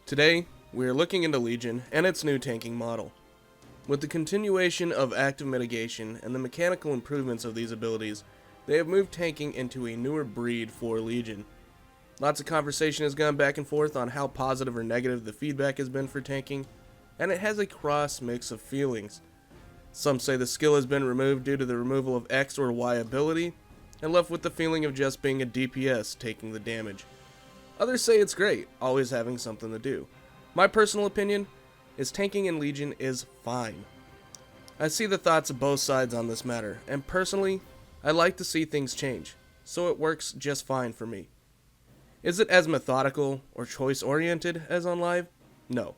Today, we are looking into Legion and its new tanking model. With the continuation of active mitigation and the mechanical improvements of these abilities, they have moved tanking into a newer breed for Legion. Lots of conversation has gone back and forth on how positive or negative the feedback has been for tanking, and it has a cross mix of feelings. Some say the skill has been removed due to the removal of X or Y ability, and left with the feeling of just being a DPS taking the damage. Others say it's great, always having something to do. My personal opinion is tanking in Legion is fine. I see the thoughts of both sides on this matter, and personally, I like to see things change, so it works just fine for me. Is it as methodical or choice-oriented as on live? No.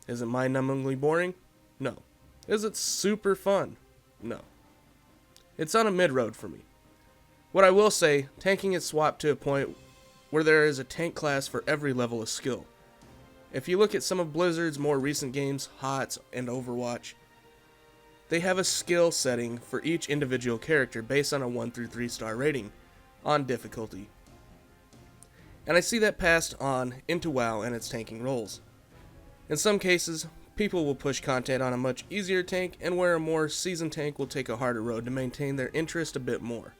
Is it mind-numbingly boring? No. Is it super fun? No. It's on a mid-road for me. What I will say, tanking is swapped to a point where there is a tank class for every level of skill. If you look at some of Blizzard's more recent games, HOTS and Overwatch, they have a skill setting for each individual character based on a 1 through 3 star rating on difficulty. And I see that passed on into WoW and its tanking roles. In some cases, people will push content on a much easier tank, and where a more seasoned tank will take a harder road to maintain their interest a bit more.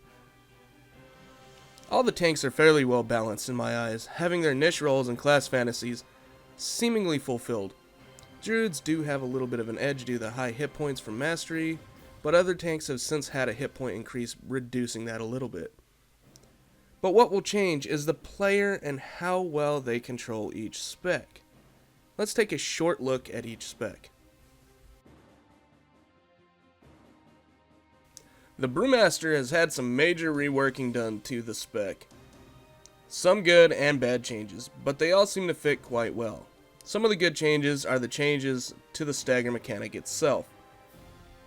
All the tanks are fairly well balanced in my eyes, having their niche roles and class fantasies seemingly fulfilled. Druids do have a little bit of an edge due to high hit points from mastery, but other tanks have since had a hit point increase, reducing that a little bit. But what will change is the player and how well they control each spec. Let's take a short look at each spec. The Brewmaster has had some major reworking done to the spec. Some good and bad changes, but they all seem to fit quite well. Some of the good changes are the changes to the stagger mechanic itself.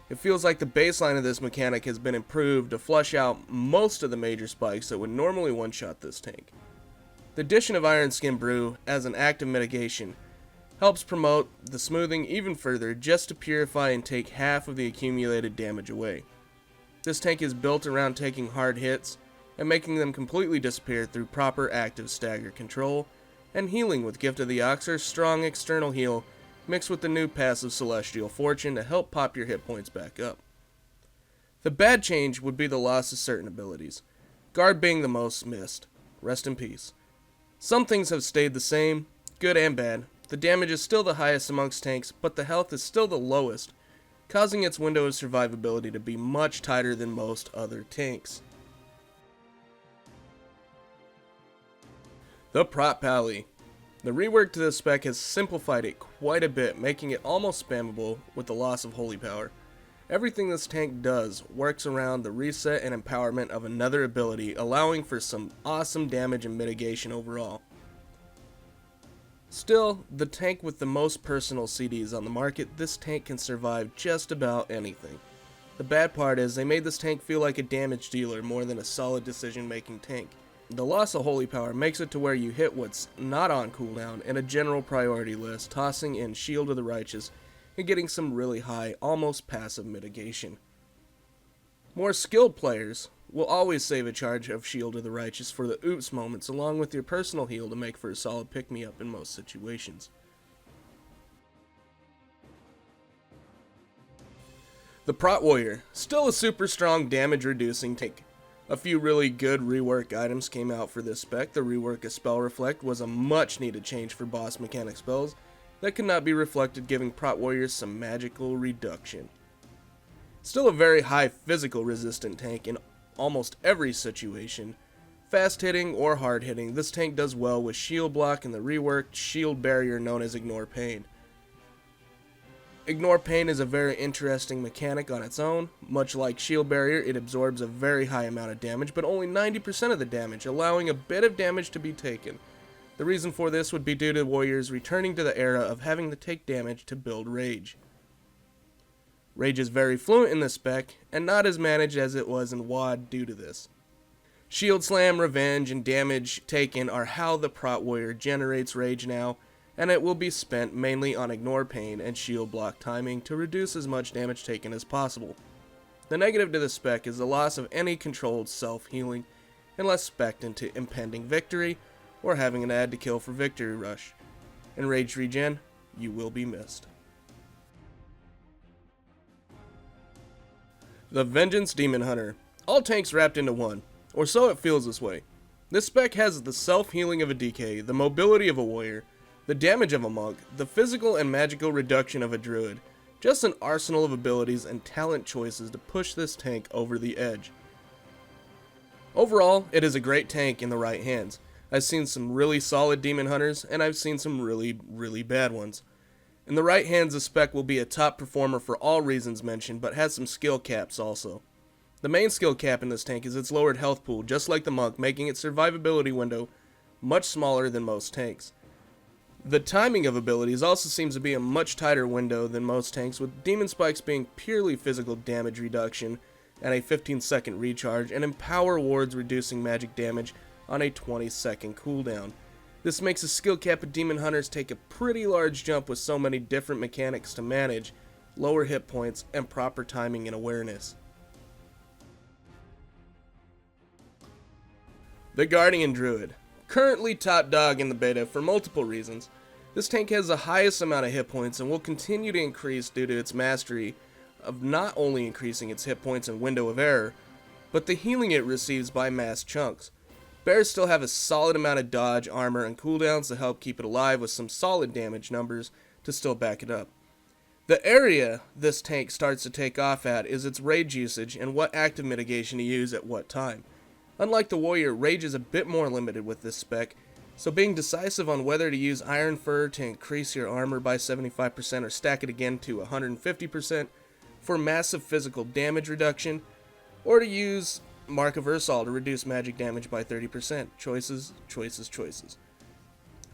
It feels like the baseline of this mechanic has been improved to flush out most of the major spikes that would normally one-shot this tank. The addition of Iron Skin Brew as an active mitigation helps promote the smoothing even further, just to purify and take half of the accumulated damage away. This tank is built around taking hard hits and making them completely disappear through proper active stagger control, and healing with Gift of the Ox or strong external heal mixed with the new passive Celestial Fortune to help pop your hit points back up. The bad change would be the loss of certain abilities, Guard being the most missed. Rest in peace. Some things have stayed the same, good and bad. The damage is still the highest amongst tanks, but the health is still the lowest, causing its window of survivability to be much tighter than most other tanks. The Prot Pally. The rework to this spec has simplified it quite a bit, making it almost spammable with the loss of holy power. Everything this tank does works around the reset and empowerment of another ability, allowing for some awesome damage and mitigation overall. Still, the tank with the most personal CDs on the market, this tank can survive just about anything. The bad part is they made this tank feel like a damage dealer more than a solid decision-making tank. The loss of holy power makes it to where you hit what's not on cooldown in a general priority list, tossing in Shield of the Righteous and getting some really high, almost passive mitigation. More skilled players will always save a charge of Shield of the Righteous for the oops moments, along with your personal heal to make for a solid pick-me-up in most situations. The Prot Warrior, still a super strong damage reducing tank. A few really good rework items came out for this spec. The rework of Spell Reflect was a much needed change for boss mechanic spells that could not be reflected, giving Prot Warriors some magical reduction. Still a very high physical resistant tank in almost every situation. Fast hitting or hard hitting, this tank does well with shield block and the reworked shield barrier known as Ignore Pain. Ignore Pain is a very interesting mechanic on its own. Much like Shield Barrier, it absorbs a very high amount of damage, but only 90% of the damage, allowing a bit of damage to be taken. The reason for this would be due to warriors returning to the era of having to take damage to build Rage. Rage is very fluent in this spec, and not as managed as it was in WoD due to this. Shield Slam, Revenge, and damage taken are how the Prot Warrior generates Rage now, and it will be spent mainly on Ignore Pain and Shield Block timing to reduce as much damage taken as possible. The negative to this spec is the loss of any controlled self-healing, unless spec'd into Impending Victory, or having an add to kill for Victory Rush. and rage regen, you will be missed. The Vengeance Demon Hunter. All tanks wrapped into one, or so it feels this way. This spec has the self-healing of a DK, the mobility of a warrior, the damage of a monk, the physical and magical reduction of a druid. Just an arsenal of abilities and talent choices to push this tank over the edge. Overall, it is a great tank in the right hands. I've seen some really solid demon hunters, and I've seen some really bad ones. In the right hands, the spec will be a top performer for all reasons mentioned, but has some skill caps also. The main skill cap in this tank is its lowered health pool, just like the monk, making its survivability window much smaller than most tanks. The timing of abilities also seems to be a much tighter window than most tanks, with demon spikes being purely physical damage reduction and a 15-second recharge, and empower wards reducing magic damage on a 20-second cooldown. This makes the skill cap of demon hunters take a pretty large jump with so many different mechanics to manage, lower hit points, and proper timing and awareness. The Guardian Druid. Currently top dog in the beta for multiple reasons. This tank has the highest amount of hit points and will continue to increase due to its mastery of not only increasing its hit points and window of error, but the healing it receives by mass chunks. Bears still have a solid amount of dodge, armor, and cooldowns to help keep it alive with some solid damage numbers to still back it up. The area this tank starts to take off at is its rage usage and what active mitigation to use at what time. Unlike the warrior, rage is a bit more limited with this spec, so being decisive on whether to use Iron Fur to increase your armor by 75% or stack it again to 150% for massive physical damage reduction, or to use Mark of Ursal to reduce magic damage by 30%. Choices, choices, choices.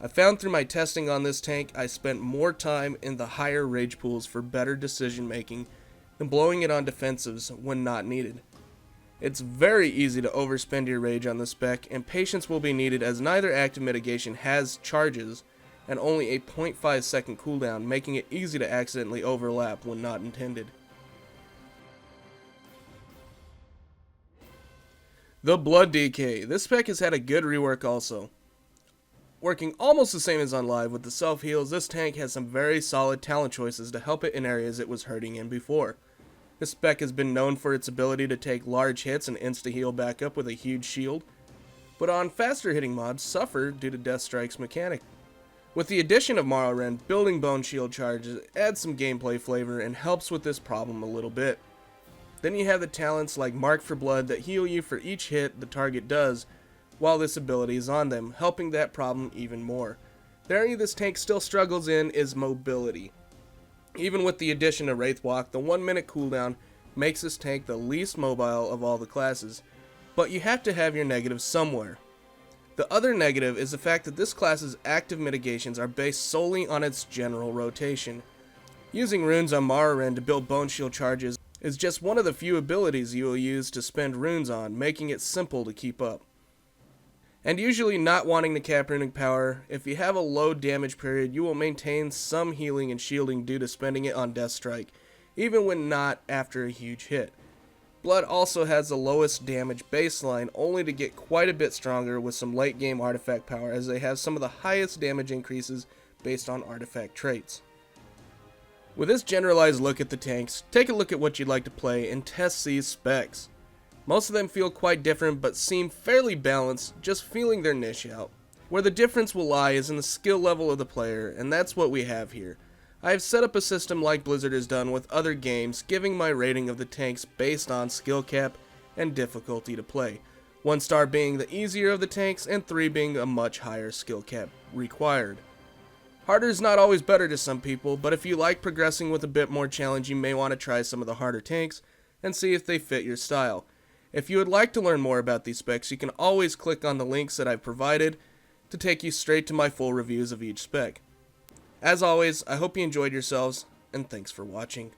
I found through my testing on this tank, I spent more time in the higher rage pools for better decision making than blowing it on defensives when not needed. It's very easy to overspend your rage on the spec, and patience will be needed as neither active mitigation has charges and only a 0.5 second cooldown, making it easy to accidentally overlap when not intended. The Blood DK. This spec has had a good rework also. Working almost the same as on live with the self-heals, this tank has some very solid talent choices to help it in areas it was hurting in before. This spec has been known for its ability to take large hits and insta-heal back up with a huge shield, but on faster hitting mobs suffer due to Death Strike's mechanic. With the addition of Morrowind, building Bone Shield charges adds some gameplay flavor and helps with this problem a little bit. Then you have the talents like Mark for Blood that heal you for each hit the target does while this ability is on them, helping that problem even more. The area this tank still struggles in is mobility. Even with the addition of Wraith Walk, the 1 minute cooldown makes this tank the least mobile of all the classes, but you have to have your negatives somewhere. The other negative is the fact that this class's active mitigations are based solely on its general rotation. Using runes on Morrowind to build Bone Shield charges is just one of the few abilities you will use to spend runes on, making it simple to keep up. And usually not wanting to cap runic power, if you have a low damage period, you will maintain some healing and shielding due to spending it on Death Strike, even when not after a huge hit. Blood also has the lowest damage baseline, only to get quite a bit stronger with some late game artifact power, as they have some of the highest damage increases based on artifact traits. With this generalized look at the tanks, take a look at what you'd like to play and test these specs. Most of them feel quite different but seem fairly balanced, just feeling their niche out. Where the difference will lie is in the skill level of the player, and that's what we have here. I have set up a system like Blizzard has done with other games, giving my rating of the tanks based on skill cap and difficulty to play. 1 star being the easier of the tanks, and 3 being a much higher skill cap required. Harder is not always better to some people, but if you like progressing with a bit more challenge, you may want to try some of the harder tanks and see if they fit your style. If you would like to learn more about these specs, you can always click on the links that I've provided to take you straight to my full reviews of each spec. As always, I hope you enjoyed yourselves, and thanks for watching.